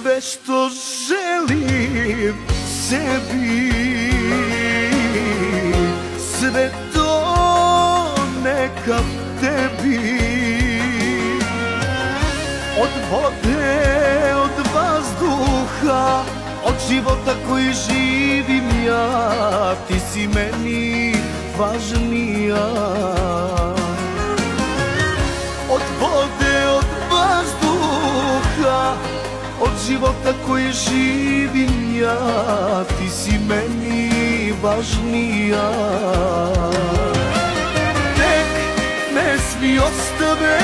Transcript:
Sve što želim sebi, sve to neka tebi. Od vode, od vazduha, od života koji živim ja, ti si meni važnija. Od vode, od vazduha, od života koji živim ja, ti si meni važnija. Nek ne smi ostave,